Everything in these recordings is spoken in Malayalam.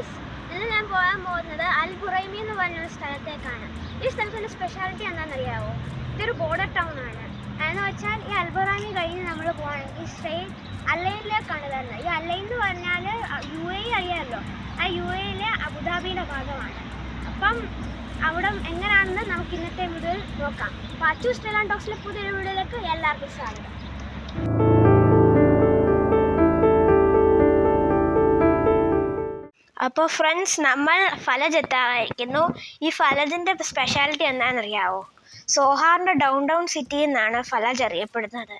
ഫ്രണ്ട്സ്, ഇന്ന് ഞാൻ പോകാൻ പോകുന്നത് അൽ ബുറൈമി എന്ന് പറഞ്ഞൊരു സ്ഥലത്തേക്കാണ്. ഈ സ്ഥലത്തിൻ്റെ സ്പെഷ്യാലിറ്റി എന്താണെന്നറിയാമോ? ഇതൊരു ബോർഡർ ടൗൺ ആണ്. എന്ന് വെച്ചാൽ ഈ അൽ ബുറൈമി കഴിഞ്ഞ് നമ്മൾ പോകുകയാണെങ്കിൽ സ്ട്രെയിറ്റ് അല്ലൈനിലേക്കാണ് വരുന്നത്. ഈ അല്ലൈൻ എന്ന് പറഞ്ഞാൽ UAE അറിയാമല്ലോ, ആ UAEയിലെ അബുദാബിയുടെ ഭാഗമാണ്. അപ്പം അവിടെ എങ്ങനെയാണെന്ന് നമുക്ക് ഇന്നത്തെ വീഡിയോയിൽ നോക്കാം. അപ്പോൾ അച്ചു സ്റ്റൈൽ ആൻഡ് ടോക്സിലെ പുതിയൊരു വീഡിയോയിലേക്ക് എല്ലാവർക്കും സ്വാഗതം. അപ്പോൾ ഫ്രണ്ട്സ്, നമ്മൾ ഫലജ് എത്താറായിരിക്കുന്നു. ഈ ഫലജിൻ്റെ സ്പെഷ്യാലിറ്റി എന്താണെന്നറിയാമോ? സോഹാറിൻ്റെ ഡൗൺ സിറ്റിയിൽ നിന്നാണ് ഫലജ് അറിയപ്പെടുന്നത്.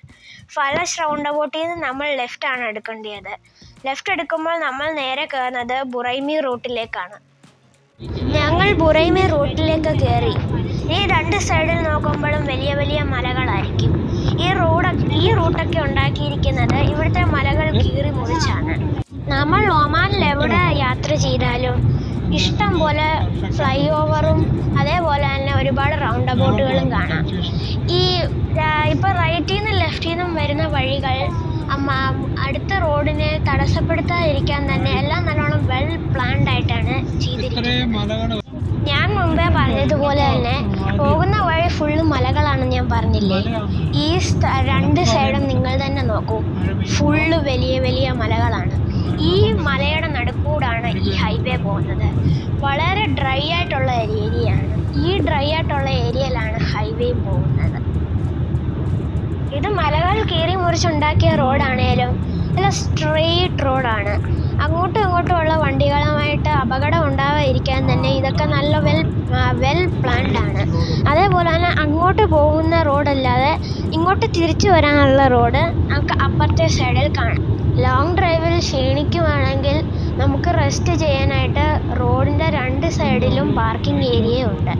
ഫലജ് റൗണ്ട് അബൌട്ടിൽ നിന്ന് നമ്മൾ ലെഫ്റ്റാണ് എടുക്കേണ്ടത്. ലെഫ്റ്റ് എടുക്കുമ്പോൾ നമ്മൾ നേരെ കയറുന്നത് ബുറൈമി റൂട്ടിലേക്കാണ്. ഞങ്ങൾ ബുറൈമി റൂട്ടിലേക്ക് കയറി. ഈ രണ്ട് സൈഡിൽ നോക്കുമ്പോഴും വലിയ വലിയ മലകളായിരിക്കും. ഈ റൂട്ടൊക്കെ ഉണ്ടാക്കിയിരിക്കുന്നത് ഇവിടുത്തെ മലകൾ കീറി മുറിച്ചാണ്. നമ്മൾ ഒമാനിൽ എവിടെ യാത്ര ചെയ്താലും ഇഷ്ടം പോലെ ഫ്ലൈ ഓവറും അതേപോലെ തന്നെ ഒരുപാട് റൗണ്ട് അബൌട്ടുകളും കാണാം. ഇപ്പോൾ റൈറ്റിൽ നിന്നും ലെഫ്റ്റിൽ നിന്നും വരുന്ന വഴികൾ അടുത്ത റോഡിനെ തടസ്സപ്പെടുത്താതിരിക്കാൻ തന്നെ എല്ലാം നല്ലോണം വെൽ പ്ലാൻഡ് ആയിട്ടാണ് ചെയ്തിരിക്കുന്നത്. ഞാൻ മുമ്പേ പറഞ്ഞതുപോലെ തന്നെ പോകുന്ന വഴി ഫുള്ള് മലകളാണെന്ന് ഞാൻ പറഞ്ഞില്ലേ. ഈ രണ്ട് സൈഡും നിങ്ങൾ തന്നെ നോക്കൂ, ഫുള്ള് വലിയ വലിയ മലകളാണ്. ഈ മലയുടെ നടുക്കൂടാണ് ഈ ഹൈവേ പോകുന്നത്. വളരെ ഡ്രൈ ആയിട്ടുള്ള ഏരിയയാണ്. ഈ ഡ്രൈ ആയിട്ടുള്ള ഏരിയയിലാണ് ഹൈവേ പോകുന്നത്. ഇത് മലകൾ കീറി മുറിച്ചുണ്ടാക്കിയ റോഡാണേലും നല്ല സ്ട്രെയിറ്റ് റോഡാണ്. അങ്ങോട്ടും ഇങ്ങോട്ടുമുള്ള വണ്ടികളുമായിട്ട് അപകടം ഉണ്ടാവാതിരിക്കാൻ തന്നെ ഇതൊക്കെ നല്ല വെൽ പ്ലാൻഡ് ആണ്. അതേപോലെ തന്നെ അങ്ങോട്ട് പോകുന്ന റോഡല്ലാതെ ഇങ്ങോട്ട് തിരിച്ചു വരാനുള്ള റോഡ് നമുക്ക് അപ്പുറത്തെ സൈഡിൽ കാണാം. ലോങ് ഡ്രൈവിൽ ക്ഷീണിക്കുവാണെങ്കിൽ നമുക്ക് റെസ്റ്റ് ചെയ്യാനായിട്ട് റോഡിൻ്റെ രണ്ട് സൈഡിലും പാർക്കിംഗ് ഏരിയ ഉണ്ട്.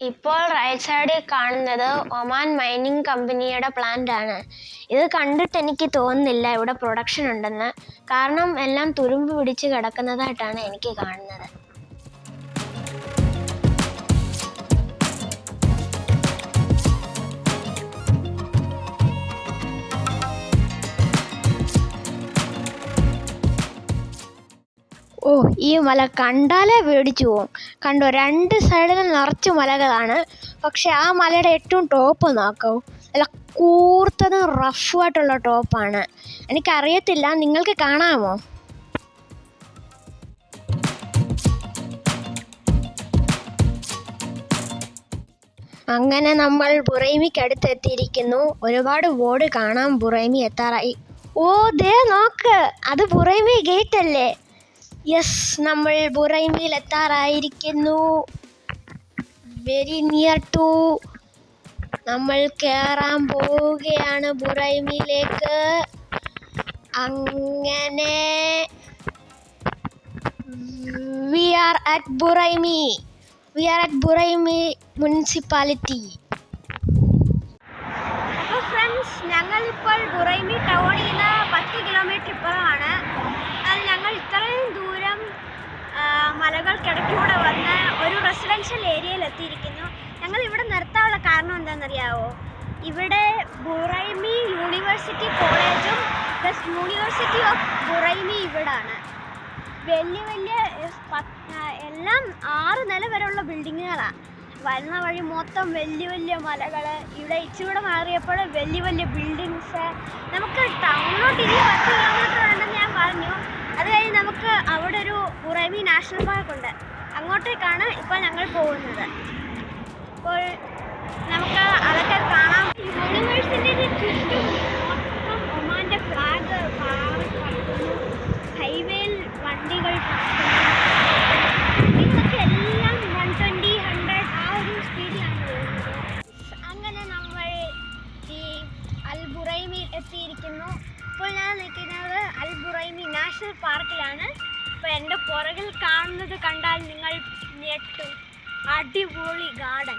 ഇപ്പോൾ റൈറ്റ് സൈഡിൽ കാണുന്നത് ഒമാൻ മൈനിങ് കമ്പനിയുടെ പ്ലാന്റ് ആണ്. ഇത് കണ്ടിട്ട് എനിക്ക് തോന്നുന്നില്ല ഇവിടെ പ്രൊഡക്ഷൻ ഉണ്ടെന്ന്. കാരണം എല്ലാം തുരുമ്പ് പിടിച്ച് കിടക്കുന്നതായിട്ടാണ് എനിക്ക് കാണുന്നത്. ഈ മല കണ്ടാലേ പേടിച്ചു പോവും. കണ്ടോ, രണ്ട് സൈഡിലും നിറച്ച് മലകളാണ്. പക്ഷെ ആ മലയുടെ ഏറ്റവും ടോപ്പ് നോക്കൂ, നല്ല കൂർത്തതും റഫായിട്ടുള്ള ടോപ്പാണ്. എനിക്കറിയത്തില്ല, നിങ്ങൾക്ക് കാണാമോ? അങ്ങനെ നമ്മൾ ബുറൈമിക്കടുത്ത് എത്തിയിരിക്കുന്നു. ഒരുപാട് ബോർഡ് കാണാം. ബുറൈമി എത്താറായി. ദേ നോക്ക്, അത് ബുറൈമി ഗേറ്റ് അല്ലേ? യെസ്, നമ്മൾ ബുറൈമിയിൽ എത്താറായിരിക്കുന്നു. Very near to. നമ്മൾ കയറാൻ പോവുകയാണ് ബുറൈമിയിലേക്ക്. അങ്ങനെ we are at Buraimi municipality. അപ്പോൾ ഫ്രണ്ട്സ്, ഞങ്ങളിപ്പോൾ ബുറൈമി ടൗണിൽ നിന്ന് 10 കിലോമീറ്റർ ഇപ്പുറമാണ്. ഞങ്ങൾ ഇത്രയും ദൂരം മലകൾക്കിടയ്ക്കൂടെ വന്ന് ഒരു റെസിഡൻഷ്യൽ ഏരിയയിൽ എത്തിയിരിക്കുന്നു. ഞങ്ങൾ ഇവിടെ നിർത്താനുള്ള കാരണം എന്താണെന്നറിയാമോ? ഇവിടെ ബുറൈമി യൂണിവേഴ്സിറ്റി കോളേജും പ്ലസ് യൂണിവേഴ്സിറ്റി ഓഫ് ബുറൈമി ഇവിടാണ്. വലിയ വലിയ എല്ലാം 6 നില വരെയുള്ള ബിൽഡിങ്ങുകളാണ്. വരുന്ന വഴി മൊത്തം വലിയ വലിയ മലകൾ. ഇവിടെ ഇച്ചിരി മാറിയപ്പോൾ വലിയ വലിയ ബിൽഡിങ്സ്. നമുക്ക് ടൗണിലോട്ട് ഇനി 10 കിലോമീറ്റർ ഉണ്ടെന്ന് ഞാൻ പറഞ്ഞു. അത് കഴിഞ്ഞ് നമുക്ക് അവിടെ ഒരു ബുറൈമി നാഷണൽ പാർക്കുണ്ട്. അങ്ങോട്ടേക്കാണ് ഇപ്പോൾ ഞങ്ങൾ പോകുന്നത്. അപ്പോൾ നമുക്ക് അതൊക്കെ കാണാം. യൂണിവേഴ്സിറ്റിയുടെ ചുറ്റും മൊത്തം ഒമാൻ്റെ ഫ്ലാഗ് പറക്കുന്നു. ഹൈവേയിൽ വണ്ടികൾ ഇതൊക്കെ എല്ലാം 120, 100 ആ ഒരു സ്പീഡിലാണ് പോകുന്നത്. അങ്ങനെ നമ്മൾ ഈ അൽ ബുറൈമിൽ എത്തിയിരിക്കുന്നു. ഇപ്പോൾ ഞാൻ നിൽക്കുന്നത് അൽ ബുറൈമി നാഷണൽ പാർക്കിലാണ്. അപ്പോൾ എൻ്റെ പുറകിൽ കാണുന്നത് കണ്ടാൽ നിങ്ങൾ പറയട്ടെ, അടിപൊളി ഗാർഡൻ.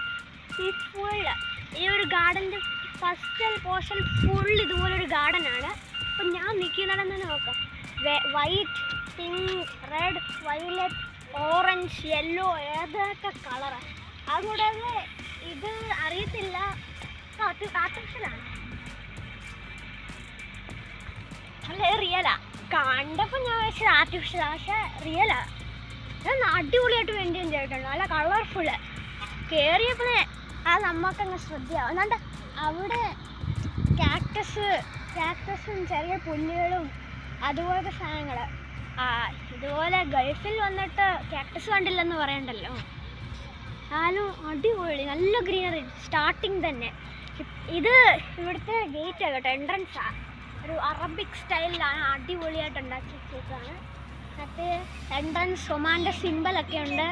ഈ ഒരു ഗാർഡൻ്റെ ഫസ്റ്റ് പോർഷൻ ഫുൾ ഇതുപോലൊരു ഗാർഡനാണ്. അപ്പം ഞാൻ നിൽക്കുന്നിടം തന്നെ നോക്കാം. White, pink, red, violet, orange, yellow, ഏതൊക്കെ കളറാണ്. അതുകൂടാതെ ഇത് അറിയത്തില്ല, ആർട്ടിഫിഷ്യലാണ് അല്ലേ റിയലാ. കണ്ടപ്പോൾ ഞാൻ വെച്ചത് ആർട്ടിഫിഷ്യലാണ്, പക്ഷേ റിയലാ. അടിപൊളിയായിട്ട് മെയിൻറ്റെയിൻ ചെയ്തിട്ടുണ്ട്, നല്ല കളർഫുള്ള്. കയറിയപ്പോഴേ അത് നമുക്കങ്ങ് ശ്രദ്ധയാവും. എന്നാണ്ട് അവിടെ കാക്ടസും ചെറിയ പുല്ലുകളും അതുപോലത്തെ സാധനങ്ങൾ. ഇതുപോലെ ഗൾഫിൽ വന്നിട്ട് കാക്ടസ് കണ്ടില്ലെന്ന് പറയണ്ടല്ലോ. ആലും അടിപൊളി, നല്ല ഗ്രീനറി സ്റ്റാർട്ടിങ് തന്നെ. ഇത് ഇവിടുത്തെ ഗേറ്റ് കേട്ടോ, എൻട്രൻസാണ്. ഒരു അറബിക് സ്റ്റൈലിലാണ് അടിപൊളിയായിട്ട് ഉണ്ടാക്കി വെച്ചേക്കാണ്. മറ്റേ എൻട്രൻസ് ഒമാൻ്റെ സിമ്പിളൊക്കെ ഉണ്ട്.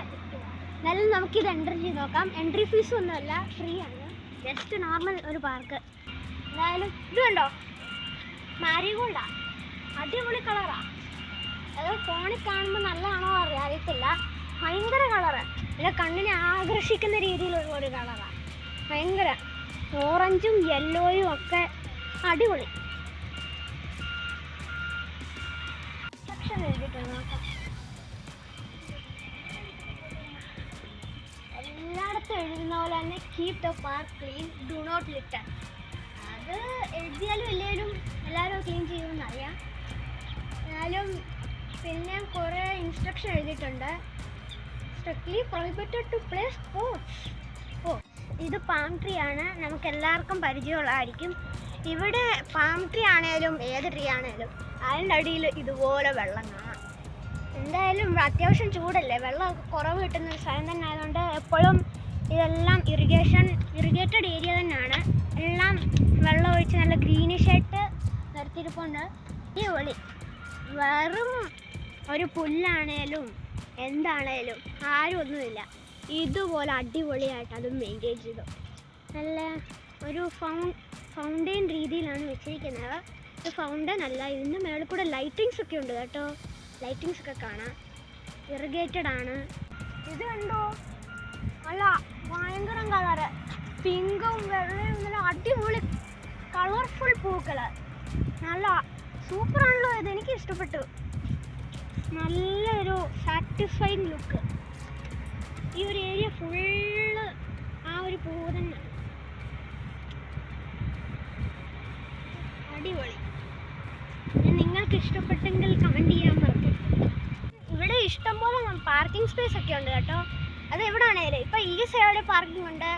എന്നാലും നമുക്കിത് എൻട്രി ചെയ്ത് നോക്കാം. എൻട്രി ഫീസും ഒന്നുമല്ല, ഫ്രീ ആണ്. ജസ്റ്റ് നോർമൽ ഒരു പാർക്ക്. എന്തായാലും ഇത് കണ്ടോ, മാരിഗോൾഡാണ്, അടിപൊളി കളറാണ്. അത് ഫോണിൽ കാണുമ്പോൾ നല്ലതാണോ അറിയത്തില്ല, ഭയങ്കര കളറ്. അല്ല, കണ്ണിനെ ആകർഷിക്കുന്ന രീതിയിലുള്ള ഒരു കളറാണ്. ഭയങ്കര ഓറഞ്ചും യെല്ലോയും ഒക്കെ അടിപൊളി. സെക്ഷൻ എഴുതിയിട്ടുണ്ട് നോക്കാം. എല്ലായിടത്തും എഴുതുന്ന പോലെ തന്നെ keep the park clean, do not litter. അത് എഴുതിയാലും ഇല്ലെങ്കിലും എല്ലാവരും ക്ലീൻ ചെയ്യുമെന്നറിയാം. എന്നാലും പിന്നെ കുറേ ഇൻസ്ട്രക്ഷൻ എഴുതിയിട്ടുണ്ട്. Strictly prohibited to play sports. ഇത് പാം ട്രീ ആണ്, നമുക്ക് എല്ലാവർക്കും പരിചയമുള്ളതായിരിക്കും. ഇവിടെ പാം ട്രീ ആണേലും ഏത് ട്രീ ആണേലും അതിൻ്റെ അടിയിൽ ഇതുപോലെ വെള്ളം കാണാം. എന്തായാലും അത്യാവശ്യം ചൂടല്ലേ, വെള്ളമൊക്കെ കുറവ് കിട്ടുന്ന ഒരു സ്ഥലം തന്നെ ആയതുകൊണ്ട് എപ്പോഴും ഇതെല്ലാം ഇറിഗേറ്റഡ് ഏരിയ തന്നെയാണ്. എല്ലാം വെള്ളം ഒഴിച്ച് നല്ല ഗ്രീനിഷായിട്ട് നിർത്തിയിരിപ്പുണ്ട്. ഈ ഒളി വെറും ഒരു പുല്ലാണേലും എന്താണേലും ആരും ഒന്നുമില്ല, ഇതുപോലെ അടിപൊളിയായിട്ട് അത് മെയിൻറ്റെയിൻ ചെയ്തു. നല്ല ഒരു ഫൗണ്ടെയിൻ രീതിയിലാണ് വെച്ചിരിക്കുന്നത്. ഇത് ഫൗണ്ടൻ അല്ല, ഇതിൻ്റെ മേളിൽ കൂടെ ലൈറ്റിങ്സ് ഒക്കെ ഉണ്ട് കേട്ടോ. ലൈറ്റിങ്സ് ഒക്കെ കാണാം. ഇറിഗേറ്റഡ് ആണ്. ഇത് കണ്ടോ, നല്ല ഭയങ്കര കളറ്, പിങ്കും വെള്ളയും നല്ല അടിപൊളി കളർഫുൾ പൂക്കൾ. നല്ല സൂപ്പറാണല്ലോ ഇത്, എനിക്ക് ഇഷ്ടപ്പെട്ടു. നല്ലൊരു സാറ്റിസ്ഫൈഡ് ലുക്ക്. ഈ ഒരു ഏരിയ ഫുള്ള് ആ ഒരു പൂവ് തന്നെ, അടിപൊളി. നിങ്ങൾക്ക് ഇഷ്ടപ്പെട്ടെങ്കിൽ കമൻറ്റ് ചെയ്യാൻ മറക്കും. ഇവിടെ ഇഷ്ടംപോലെ പാർക്കിംഗ് സ്പേസ് ഒക്കെ ഉണ്ട് കേട്ടോ. അത് എവിടെ ആണേലും, ഇപ്പം ഈ സൈഡിൽ പാർക്കിംഗ് ഉണ്ട്,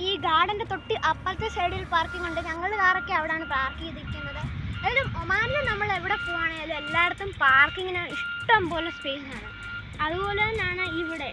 ഈ ഗാർഡൻ്റെ തൊട്ട് അപ്പുറത്തെ സൈഡിൽ പാർക്കിംഗ് ഉണ്ട്. ഞങ്ങളുടെ കാറൊക്കെ അവിടെയാണ് പാർക്ക് ചെയ്തിരിക്കുന്നത്. അതായത് ഒമാനിൽ നമ്മൾ എവിടെ പോവുകയാണെങ്കിലും എല്ലായിടത്തും പാർക്കിങ്ങിന് ഇഷ്ടം പോലെ സ്പേസാണ്. അതുപോലെ തന്നെയാണ് ഇവിടെ.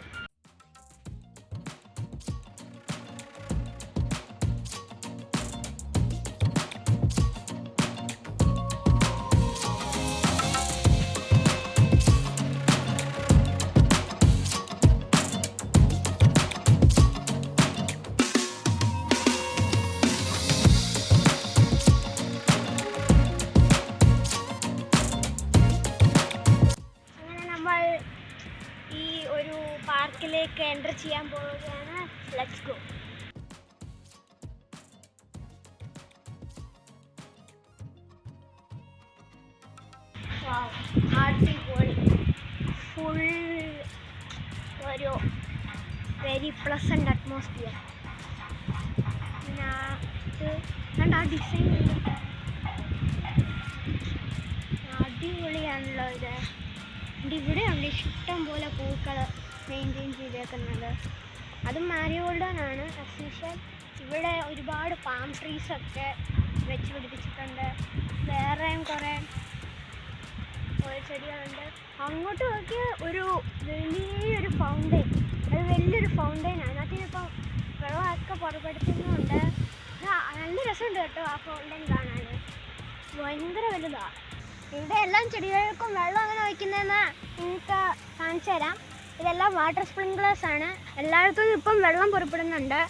ഈ ഒരു പാർക്കിലേക്ക് എൻ്റർ ചെയ്യാൻ പോവുകയാണ്. Let's go. അടിപൊളി, ഫുൾ ഒരു വെരി പ്ലസൻ്റ് അറ്റ്മോസ്ഫിയർ. പിന്നെ ആ ഡിസൈൻ അടിപൊളിയാണല്ലോ ഇത്. ഇവിടെയുണ്ട് ഇഷ്ടം പോലെ പൂക്കൾ മെയിൻറ്റെയിൻ ചെയ്തേക്കുന്നത്. അതും മാരിഗോൾഡാണ് ആസ് യൂഷ്വൽ. ഇവിടെ ഒരുപാട് പാം ട്രീസൊക്കെ വെച്ച് പിടിപ്പിച്ചിട്ടുണ്ട്. വേറെയും കുറേ ചെടികളുണ്ട്. അങ്ങോട്ട് നോക്കി ഒരു വലിയൊരു ഫൗണ്ടെയിൻ, അത് വലിയൊരു ഫൗണ്ടെയിനാണ്. അതിനിപ്പം വെള്ളമൊക്കെ പുറപ്പെടുത്തുന്നുണ്ട്. നല്ല രസമുണ്ട് കേട്ടോ ആ ഫൗണ്ടെയിൻ കാണാൻ, ഭയങ്കര വലുതാണ്. ഇവിടെ എല്ലാം ചെടികൾക്കും വെള്ളം അങ്ങനെ വയ്ക്കുന്നതെന്ന് നിങ്ങൾക്ക് കാണിച്ചു തരാം. ഇതെല്ലാം വാട്ടർ സ്പ്രിങ്ക്ലേഴ്സാണ്. എല്ലായിടത്തും ഇപ്പം വെള്ളം പുറപ്പെടുന്നുണ്ട്.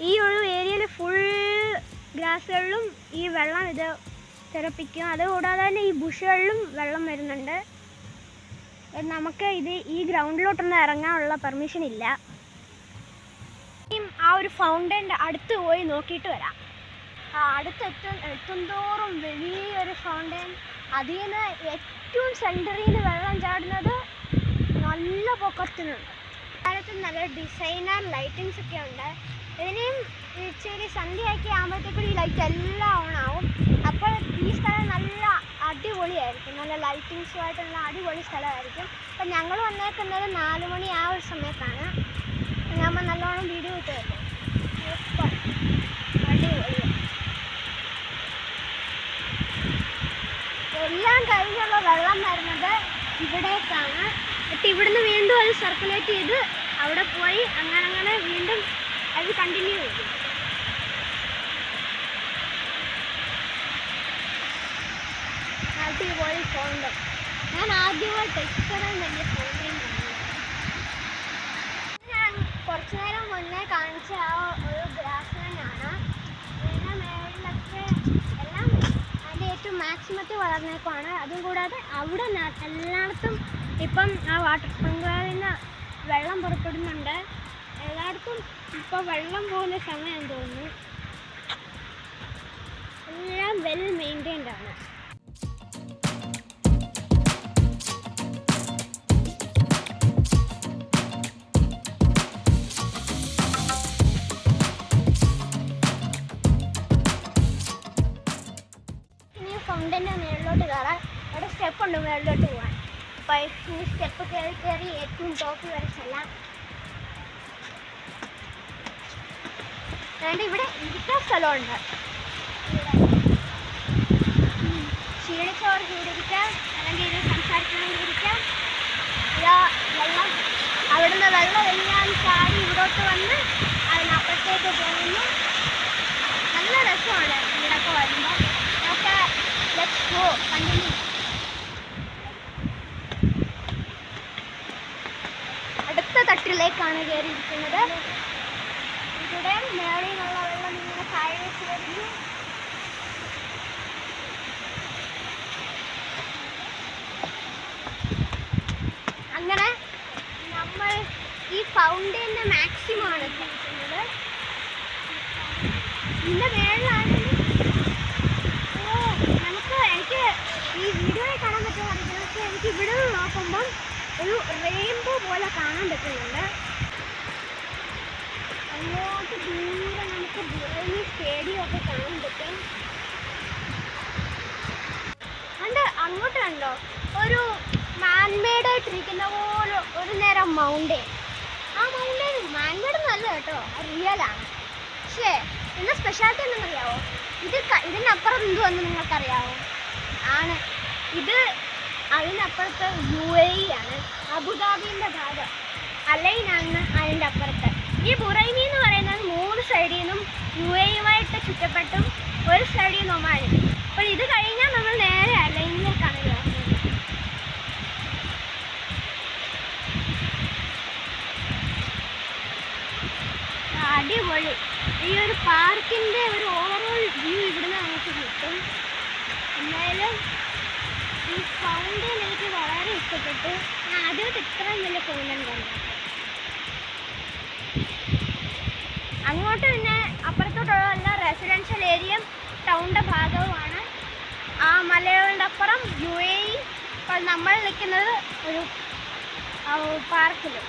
ഈ ഒരു ഏരിയയിൽ ഫുൾ ഗ്രാസുകളിലും ഈ വെള്ളം ഇത് തെറിപ്പിക്കും. അതുകൂടാതെ തന്നെ ഈ ബുഷുകളിലും വെള്ളം വരുന്നുണ്ട്. നമുക്ക് ഈ ഗ്രൗണ്ടിലോട്ടൊന്നും ഇറങ്ങാനുള്ള പെർമിഷൻ ഇല്ല. ആ ഒരു ഫൗണ്ടൻ്റെ അടുത്ത് പോയി നോക്കിയിട്ട് വരാം. എത്തുന്തോറും വലിയൊരു ഫൗണ്ടൻ, അതിൽ നിന്ന് ഏറ്റവും സെൻറ്ററിൽ നിന്ന് വെള്ളം ചാടുന്നത് നല്ല പൊക്കത്തിനുണ്ട്. കാലത്ത് നല്ല ഡിസൈനർ ലൈറ്റിങ്സ് ഒക്കെ ഉണ്ട്. ഇതിനെയും ഇച്ചിരി സന്ധ്യയൊക്കെ ആകുമ്പോഴത്തേക്കും ഈ ലൈറ്റ് എല്ലാം ഓണാവും. അപ്പോൾ ഈ സ്ഥലം നല്ല അടിപൊളിയായിരിക്കും, നല്ല ലൈറ്റിങ്സുമായിട്ടുള്ള അടിപൊളി സ്ഥലമായിരിക്കും. അപ്പം ഞങ്ങൾ വന്നേക്കുന്നത് 4 മണി ആ ഒരു സമയത്താണ്. നമ്മൾ നല്ലോണം വീഡിയോ ഇട്ട് വരും. അടിപൊളിയാണ്. എല്ലാം കഴിഞ്ഞുള്ള വെള്ളം വരുന്നത് ഇവിടേക്കാണ്. എന്നിട്ട് ഇവിടുന്ന് വീണ്ടും അത് സർക്കുലേറ്റ് ചെയ്ത് അവിടെ പോയി അങ്ങനെ വീണ്ടും അത് കണ്ടിന്യൂ ചെയ്യും. അടിപൊളി ഫൗണ്ടൻ. ഞാൻ ആദ്യമായിട്ട് ഇത്രയും വലിയ ഫൗണ്ടൻ കാണുന്നത്. ഞാൻ കുറച്ചു നേരം മുന്നേ കാണിച്ച ആ ഒരു ഗ്രാസ് ലാൻഡാണ്. ഇതിൻ്റെ മേളിലൊക്കെ എല്ലാം അതിൻ്റെ ഏറ്റവും മാക്സിമത്തിൽ വളർന്നേക്കുവാണ്. അതും കൂടാതെ അവിടെ എല്ലായിടത്തും ഇപ്പം ആ വാട്ടർ സ്പ്രിംഗ്ലറിൽ നിന്ന് വെള്ളം പുറപ്പെടുന്നുണ്ട്. എല്ലായിടത്തും ഇപ്പോൾ വെള്ളം പോകുന്ന സമയം തോന്നുന്നു. എല്ലാം വെൽ മെയിൻറ്റൈൻഡ് ആണ്. ഇനി ഫൗണ്ടൻ്റെ മേളിലോട്ട് കയറാൻ അവിടെ സ്റ്റെപ്പുണ്ട് മേളിലോട്ട് പോകാൻ. അപ്പോൾ ഈ സ്റ്റെപ്പ് കയറി ഏറ്റവും ടോപ്പ് വരെ ചെല്ലാം. അതുകൊണ്ട് ഇവിടെ ഇരിക്കാൻ സ്ഥലമുണ്ട്. ക്ഷീണിച്ചവർക്ക് ഇവിടെ ഇരിക്കാം, അല്ലെങ്കിൽ ഇത് സംസാരിക്കണമെങ്കിൽ ഇരിക്കാം. ഇതാ വെള്ളം, അവിടുന്ന് വെള്ളം എല്ലാം ചാടി ഇവിടോട്ട് വന്ന് അതിനപ്പുറത്തേക്ക് പോകുന്നു. നല്ല രസമാണ് ഇവിടൊക്കെ വരുമ്പോൾ. നമുക്ക് ലെറ്റ്സ് ഗോ കണ്ടിന്യൂ. അടുത്ത തട്ടിലേക്കാണ് കയറിയിരിക്കുന്നത്. ഇവിടെ മേളിൽ നിന്നുള്ള വെള്ളം ഇങ്ങനെ താഴേക്ക് വരുന്നു. അങ്ങനെ നമ്മൾ ഈ ഫൗണ്ടൻ്റെ മാക്സിമം ആണ് എത്തിയിരിക്കുന്നത്. ഇതിൻ്റെ മേളിലാണെങ്കിൽ എനിക്ക് ഈ വീഡിയോയിൽ കാണാൻ പറ്റുന്ന അറിയില്ല, പക്ഷേ എനിക്ക് ഇവിടെ നിന്ന് നോക്കുമ്പം ഒരു റെയിൻബോ പോലെ കാണാൻ പറ്റുന്നുണ്ട്. അങ്ങോട്ട് ദൂരെ നമുക്ക് ബുറൈനി സ്റ്റേഡിയം ഒക്കെ കാണാൻ പറ്റും. അതുകൊണ്ട് അങ്ങോട്ട് കണ്ടോ ഒരു മാൻമെയ്ഡായിട്ടിരിക്കുന്ന പോലെ ഒരു നേരം മൗണ്ടെയിൻ. ആ മൗണ്ടെയിൻ മാൻമെയ്ഡ് നല്ല കേട്ടോ, റിയലാണ്. പക്ഷേ ഇതിൻ്റെ സ്പെഷ്യാലിറ്റി എന്താണെന്നറിയാവോ? ഇതിനപ്പുറം എന്തുവെന്ന് നിങ്ങൾക്കറിയാവോ? ആണ് ഇത് അതിനപ്പുറത്ത് UAE ആണ്, അബുദാബിൻ്റെ ഭാഗം അലൈനാണ് അതിൻ്റെ അപ്പുറത്ത്. ഈ ബുറൈനി എന്ന് പറയുന്നത് 3 സൈഡിൽ നിന്നും UAE-യുമായിട്ട് ചുറ്റപ്പെട്ടും ഒരു സൈഡിൽ നിന്ന് ഒമാനും. അപ്പോൾ ഇത് കഴിഞ്ഞാൽ നമ്മൾ നേരെ അലൈനിലേക്കാണ് കയറുന്നത്. അടിപൊളി. ഈ ഒരു പാർക്കിൻ്റെ ഒരു ഓവറോൾ വ്യൂ ഇവിടുന്ന് നമുക്ക് കിട്ടും. എന്തായാലും ഈ ഫൗണ്ടൻ എനിക്ക് വളരെ ഇഷ്ടപ്പെട്ടു. ഞാൻ ആദ്യമായിട്ട് ഇത്രയും വലിയ ഫൗണ്ടൻ കണ്ടു. അങ്ങോട്ട് പിന്നെ അപ്പുറത്തോട്ടുള്ള എല്ലാ റെസിഡൻഷ്യൽ ഏരിയയും ടൗണിൻ്റെ ഭാഗവുമാണ്. ആ മലകളുടെ അപ്പുറം UAE. ഇപ്പോൾ നമ്മൾ നിൽക്കുന്നത് ഒരു പാർക്കിലും.